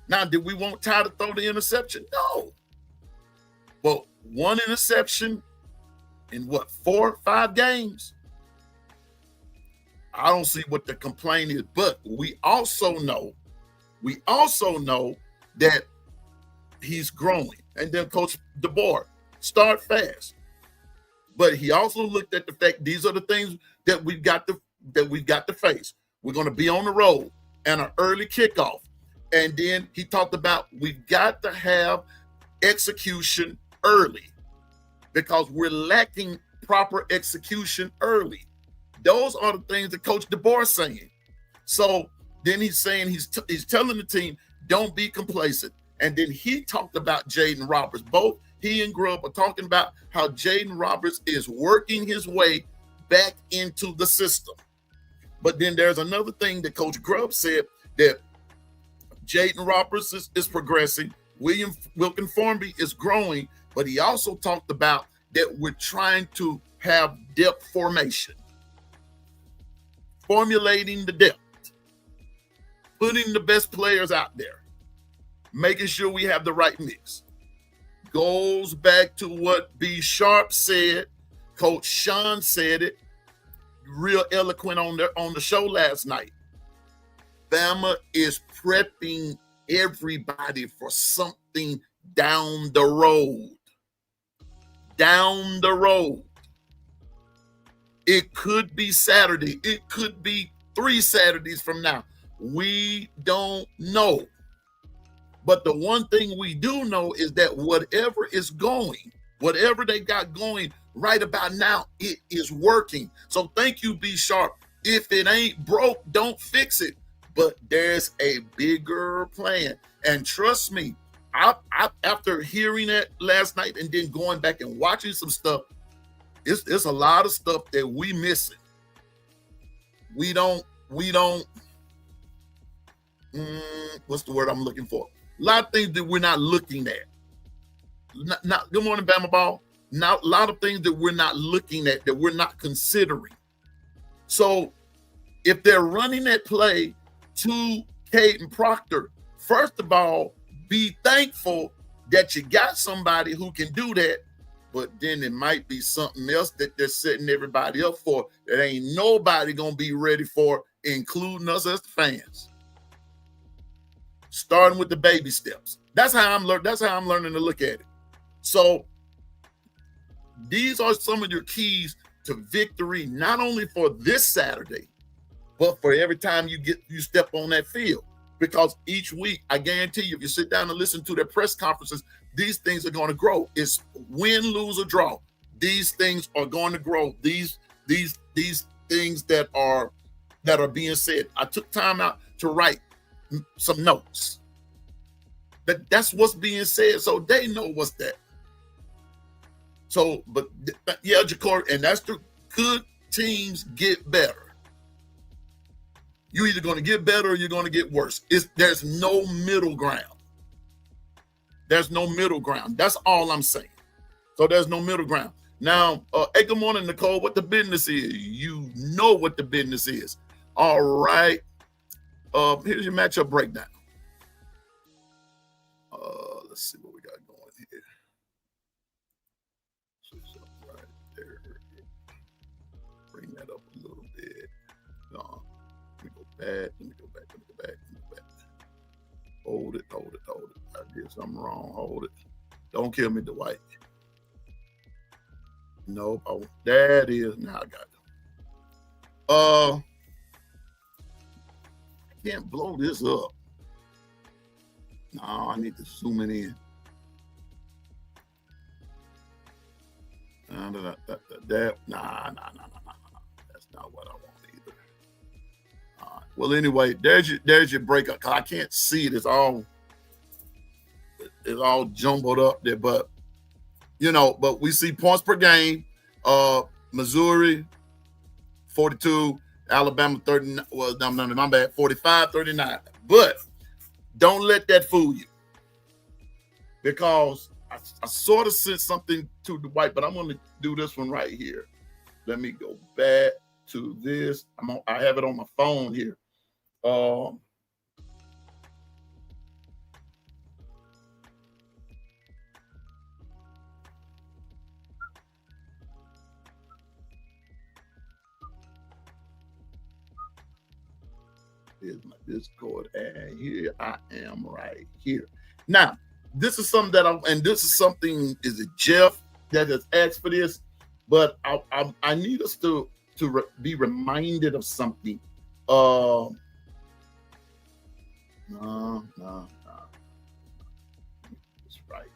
Speaker 3: Now, did we want Ty to throw the interception? No. But one interception in 4 or 5 games? I don't see what the complaint is, but we also know that he's growing. And then Coach DeBoer, start fast. But he also looked at the fact these are the things that we've got to face. We're going to be on the road and an early kickoff. And then he talked about we've got to have execution early because we're lacking proper execution early. Those are the things that Coach DeBoer is saying. So then he's saying he's telling the team, don't be complacent. And then he talked about Jaden Roberts. Both he and Grubb are talking about how Jaden Roberts is working his way back into the system. But then there's another thing that Coach Grubb said, that Jaden Roberts is progressing. Wilkin Formby is growing. But he also talked about that we're trying to have depth formation. Formulating the depth. Putting the best players out there. Making sure we have the right mix. Goes back to what B Sharp said. Coach Sean said it. Real eloquent on the show last night. Bama is prepping everybody for something down the road. Down the road. It could be Saturday. It could be 3 Saturdays from now. We don't know. But the one thing we do know is that whatever they got going right about now, it is working. So thank you, B Sharp. If it ain't broke, don't fix it. But there's a bigger plan. And trust me, I after hearing that last night and then going back and watching some stuff, it's a lot of stuff that we missing. We don't what's the word I'm looking for? A lot of things that we're not looking at. Not good morning, Bama Ball. Now, a lot of things that we're not looking at, that we're not considering. So if they're running that play to Caden Proctor, first of all, be thankful that you got somebody who can do that, but then it might be something else that they're setting everybody up for that ain't nobody gonna be ready for, including us as the fans. Starting with the baby steps. That's how I'm learning to look at it. So these are some of your keys to victory, not only for this Saturday, but for every time you step on that field. Because each week, I guarantee you, if you sit down and listen to their press conferences, these things are going to grow. It's win, lose, or draw. These things are going to grow. These things that are being said. I took time out to write some notes. That's what's being said, so they know what's that. So, but yeah, Jacory, and that's the good teams get better. You're either going to get better or you're going to get worse. There's no middle ground. There's no middle ground. That's all I'm saying. So there's no middle ground. Now, hey, good morning, Nicole. What the business is? You know what the business is. All right. Here's your matchup breakdown. Let's see what we got going here. Right there. Bring that up a little bit. Let me go back. Hold it. I did something wrong. Hold it. Don't kill me, Dwight. Nope. Oh, that is. Now I got it. I can't blow this up. No, I need to zoom it in. Nah. That's not what I want either. All right. Well, anyway, there's your breakup. Cause I can't see it. It's all jumbled up there. But but we see points per game. Missouri 42, Alabama 39. Well, no, my bad. 45-39. But don't let that fool you, because I sort of said something to Dwight, but I'm going to do this one right here. Let me go back to this. I have it on my phone here. Here's my Discord, and here I am right here. Now, this is something is it Jeff that has asked for this, but I need us to be reminded of something. No. That's right.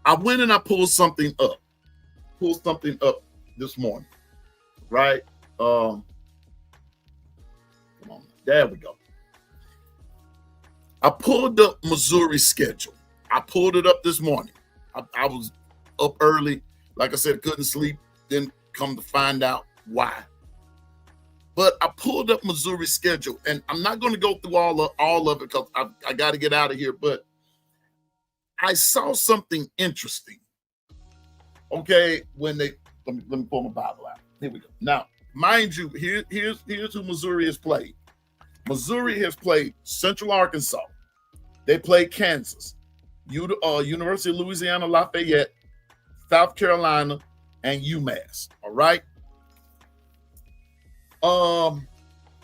Speaker 3: I went and I pulled something up this morning, right? Come on, there we go. I pulled up Missouri schedule. I pulled it up this morning. I was up early. Like I said, couldn't sleep. Didn't come to find out why. But I pulled up Missouri schedule, and I'm not going to go through all of it because I got to get out of here. But I saw something interesting. Okay, when let me pull my Bible out. Here we go. Now, mind you, here's who Missouri has played. Missouri has played Central Arkansas. They played Kansas, University of Louisiana Lafayette, South Carolina, and UMass. All right.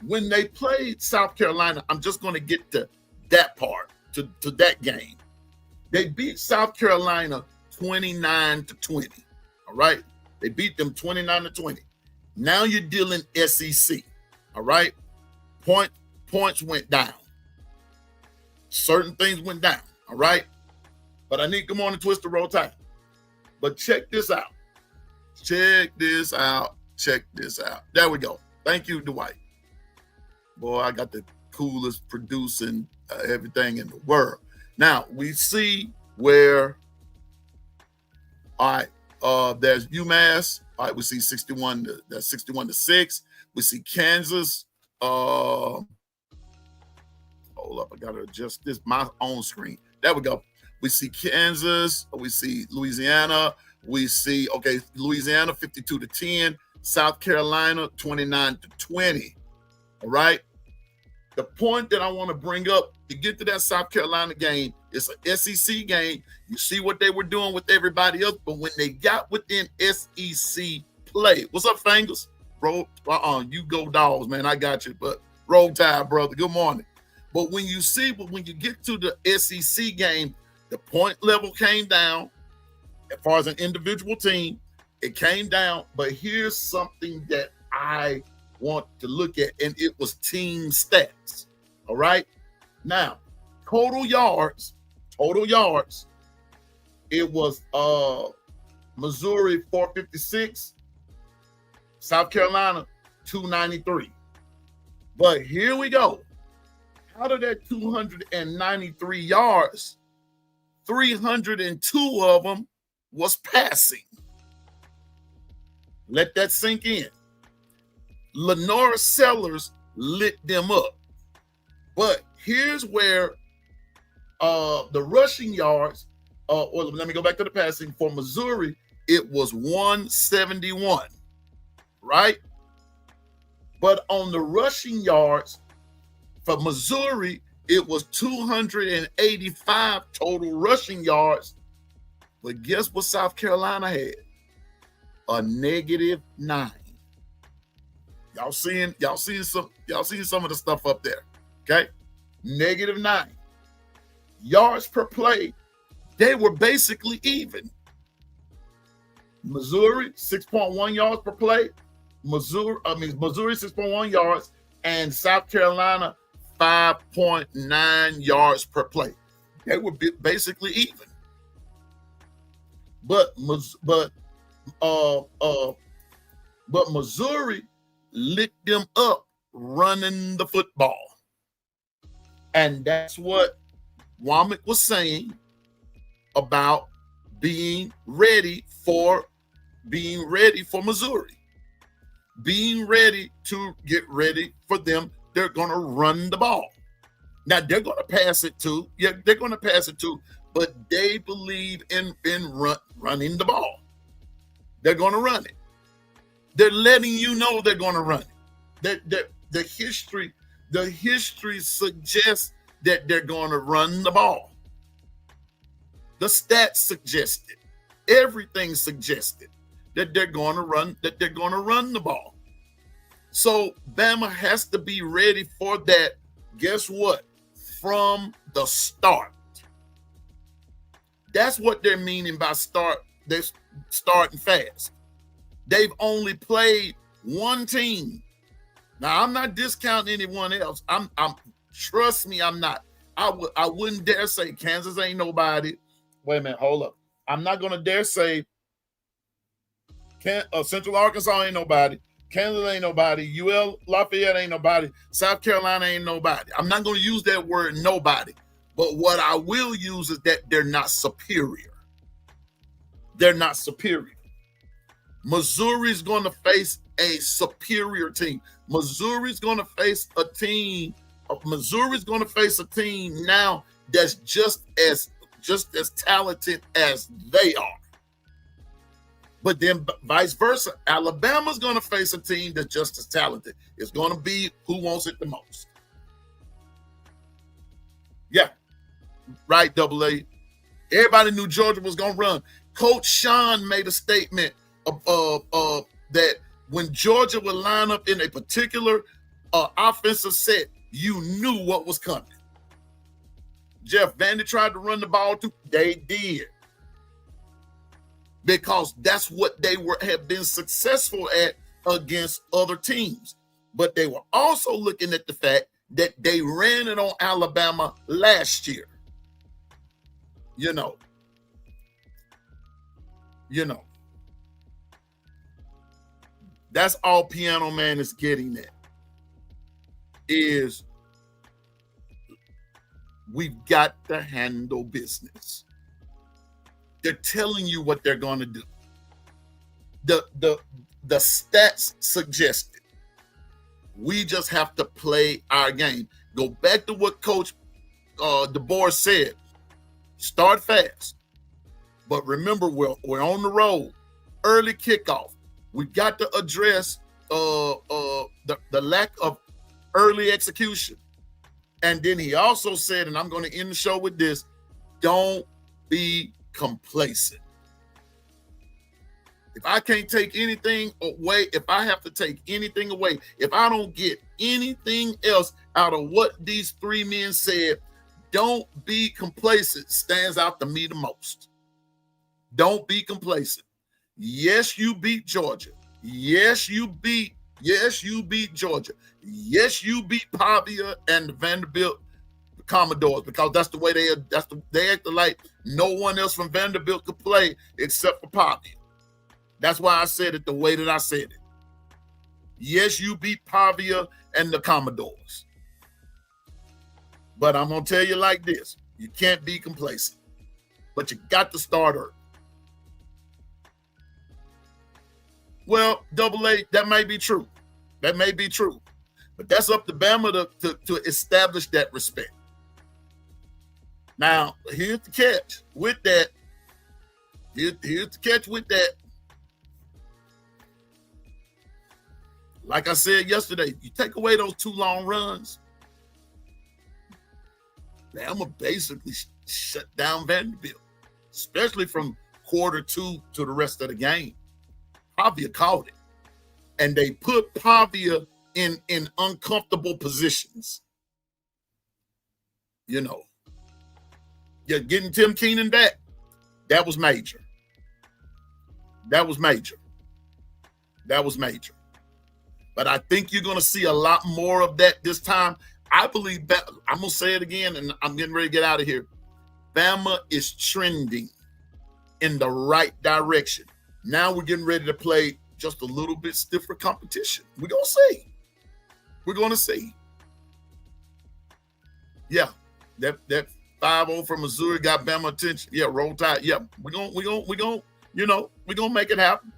Speaker 3: When they played South Carolina, I'm just going to get to that part, to that game. They beat South Carolina 29-20. All right. They beat them 29-20. Now you're dealing SEC. All right. Points went down. Certain things went down. All right. But I need, come on and twist the roll tide. But check this out. Check this out. There we go. Thank you, Dwight. Boy, I got the coolest producing everything in the world. Now we see where, all right, there's UMass. All right, we see 61-6. We see Kansas. Hold up, I gotta adjust this, my own screen. There we go. We see Kansas. We see Louisiana. We see, okay, Louisiana 52-10. South Carolina 29-20. All right. The point that I want to bring up to get to that South Carolina game, it's an SEC game. You see what they were doing with everybody else, but when they got within SEC play, what's up, Fingers? Bro, you go Dogs, man. I got you. But roll tide, brother. Good morning. But when you get to the SEC game, the point level came down as far as an individual team. It came down, but here's something that I want to look at, and it was team stats. All right. Now, total yards, it was Missouri 456, South Carolina 293. But here we go. Out of that 293 yards, 302 of them was passing. Let that sink in. Lenora Sellers lit them up. But here's where the rushing yards, well, let me go back to the passing. For Missouri, it was 171, right? But on the rushing yards, for Missouri, it was 285 total rushing yards. But guess what South Carolina had? A -9. Y'all seeing some of the stuff up there. Okay? -9. Yards per play, they were basically even. Missouri, 6.1 yards per play. Missouri 6.1 yards, and South Carolina 5.9 yards per play. They were basically even. But Missouri lit them up running the football. And that's what Womack was saying about being ready for Missouri. Being ready to get ready for them. They're going to run the ball. Now, they're going to pass it too. Yeah, they're going to pass it too. But they believe in running the ball. They're going to run it. They're letting you know they're going to run it. The history suggests that they're going to run the ball. The stats suggested. Everything suggested that they're going to run the ball. So Bama has to be ready for that. Guess what? From the start. That's what they're meaning by start. They're starting fast. They've only played one team. Now, I'm not discounting anyone else. I'm trust me, I'm not. I wouldn't dare say Kansas ain't nobody. Wait a minute, hold up. I'm not gonna dare say Central Arkansas ain't nobody. Kansas ain't nobody. UL Lafayette ain't nobody. South Carolina ain't nobody. I'm not going to use that word nobody. But what I will use is that they're not superior. They're not superior. Missouri's going to face a superior team. Missouri's going to face a team now that's just as talented as they are. But then vice versa, Alabama's going to face a team that's just as talented. It's going to be who wants it the most. Yeah, right, AA. Everybody knew Georgia was going to run. Coach Sean made a statement that when Georgia would line up in a particular offensive set, you knew what was coming. Jeff Vandy tried to run the ball too. They did. Because that's what they have been successful at against other teams. But they were also looking at the fact that they ran it on Alabama last year. You know. That's all Piano Man is getting at. Is we've got to handle business. They're telling you what they're going to do. The stats suggest it. We just have to play our game. Go back to what Coach DeBoer said. Start fast. But remember, we're on the road. Early kickoff. We got to address the lack of early execution. And then he also said, and I'm going to end the show with this, don't be complacent. If I can't take anything away, if I have to take anything away, if I don't get anything else out of what these three men said, don't be complacent stands out to me the most. Don't be complacent. Yes, you beat Georgia. Yes, you beat Yes, you beat Georgia. Yes, you beat Pavia and the Vanderbilt Commodores, because that's the way they acted like no one else from Vanderbilt could play except for Pavia. That's why I said it the way that I said it. Yes, you beat Pavia and the Commodores. But I'm going to tell you like this. You can't be complacent. But you got to start early. Well, AA, that may be true. That may be true. But that's up to Bama to establish that respect. Now, here's the catch with that. Here's the catch with that. Like I said yesterday, you take away those 2 long runs, Bama basically shut down Vanderbilt, especially from quarter 2 to the rest of the game. Pavia caught it, and they put Pavia in uncomfortable positions. You know, yeah, getting Tim Keenan back, that was major. That was major. That was major. But I think you're going to see a lot more of that this time. I believe that, I'm going to say it again, and I'm getting ready to get out of here. Bama is trending in the right direction. Now we're getting ready to play just a little bit stiffer competition. We're going to see. We're going to see. Yeah, that 5-0 from Missouri got Bama attention. Yeah, roll tide. Yeah, we're going to make it happen.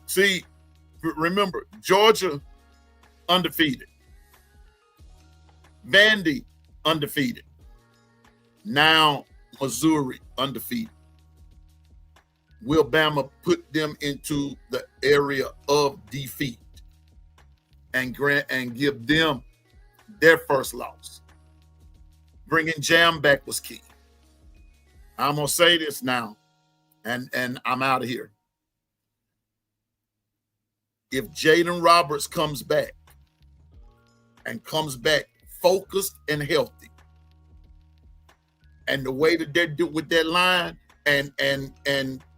Speaker 3: See, remember, Georgia undefeated. Vandy undefeated. Now Missouri undefeated. Will Bama put them into the area of defeat and give them their first loss? Bringing Jam back was key. I'm gonna say this now, and I'm out of here. If Jaden Roberts comes back focused and healthy, and the way that they're doing with that line, and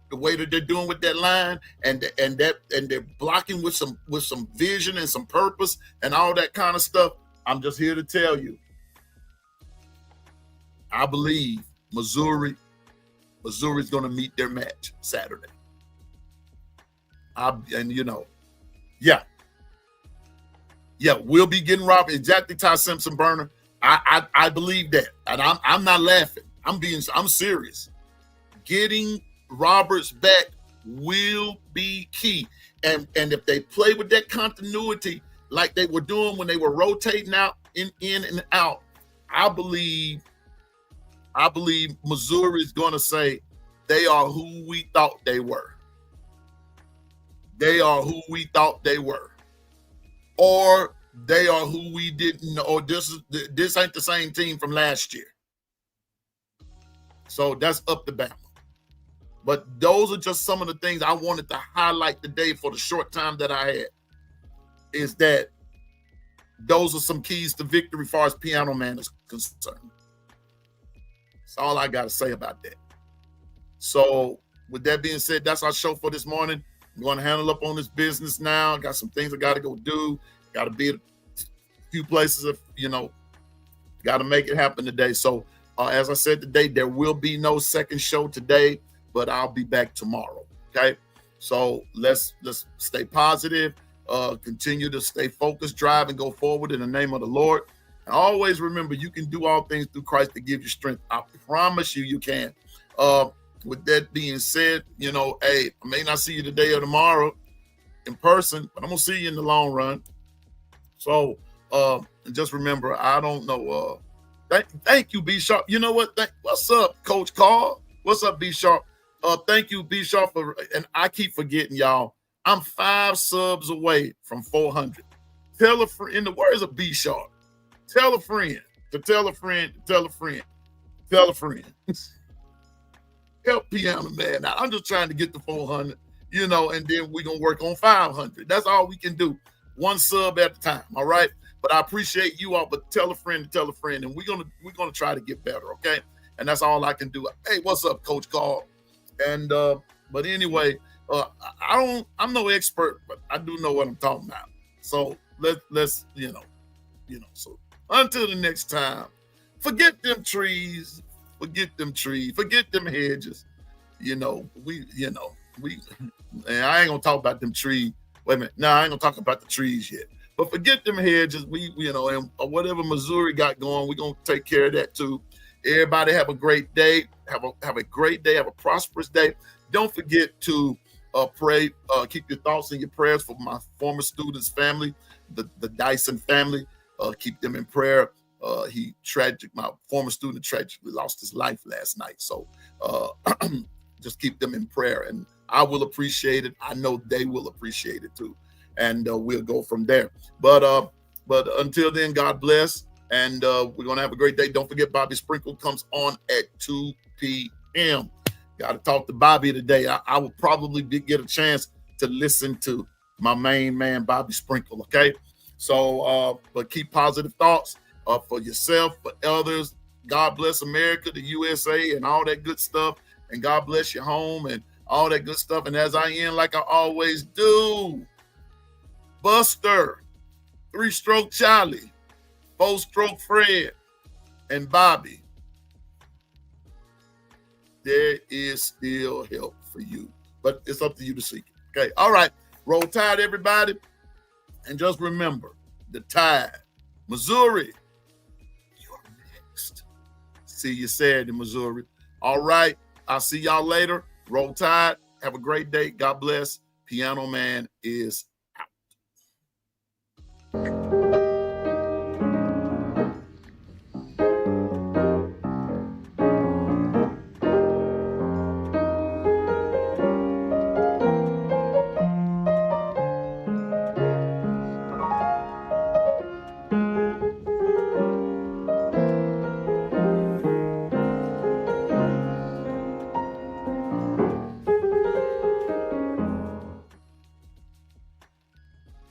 Speaker 3: the way that they're doing with that line, and they're blocking with some vision and some purpose and all that kind of stuff, I'm just here to tell you, I believe Missouri's going to meet their match Saturday. We'll be getting Robert, exactly, Ty Simpson Burner. I believe that, and I'm not laughing. I'm serious. Getting Roberts back will be key, and if they play with that continuity like they were doing when they were rotating out in and out, I believe Missouri is going to say they are who we thought they were. They are who we thought they were. Or they are who we didn't know. Or this ain't the same team from last year. So that's up to Bama. But those are just some of the things I wanted to highlight today for the short time that I had. Is that those are some keys to victory as far as Piano Man is concerned. That's all I got to say about that. So with that being said, that's our show for this morning. I'm going to handle up on this business now. Got some things I got to go do. Got to be at a few places, got to make it happen today. So as I said today, there will be no second show today, but I'll be back tomorrow. Okay. So let's stay positive, continue to stay focused, drive, and go forward in the name of the Lord. And always remember, you can do all things through Christ that gives you strength. I promise you can. With that being said, hey, I may not see you today or tomorrow in person, but I'm going to see you in the long run. So just remember, I don't know. Thank you, B Sharp. You know what? What's up, Coach Carl? What's up, B Sharp? Thank you, B Sharp. And I keep forgetting, y'all. I'm 5 subs away from 400. Tell a friend, in the words of B Sharp, tell a friend to tell a friend to tell a friend. Tell a friend. Help Piano Man out. I'm just trying to get to 400, and then we're going to work on 500. That's all we can do. 1 sub at a time, all right? But I appreciate you all, but tell a friend to tell a friend, and we're gonna try to get better, okay? And that's all I can do. Hey, what's up, Coach Carl? And but anyway, I'm no expert, but I do know what I'm talking about. So let's so until the next time, forget them trees, forget them hedges. And I ain't gonna talk about them trees. Wait a minute. No, I ain't gonna talk about the trees yet. But forget them hedges. And whatever Missouri got going, we're gonna take care of that too. Everybody have a great day. Have a great day. Have a prosperous day. Don't forget to pray. Keep your thoughts and your prayers for my former students' family, the Dyson family. Keep them in prayer. My former student tragically lost his life last night. So just keep them in prayer, and I will appreciate it. I know they will appreciate it too, and we'll go from there. But until then, God bless, and we're gonna have a great day. Don't forget, Bobby Sprinkle comes on at 2 p.m. Got to talk to Bobby today. I will probably get a chance to listen to my main man, Bobby Sprinkle. Okay, so but keep positive thoughts for yourself, for others. God bless America, the USA, and all that good stuff. And God bless your home and all that good stuff. And as I end, like I always do, Buster, 3-Stroke Charlie, 4-Stroke Fred, and Bobby, there is still help for you. But it's up to you to seek it. Okay. All right. Roll Tide, everybody. And just remember, the Tide, Missouri, you're next. See you Saturday, Missouri. All right. I'll see y'all later. Roll Tide. Have a great day. God bless. Piano Man is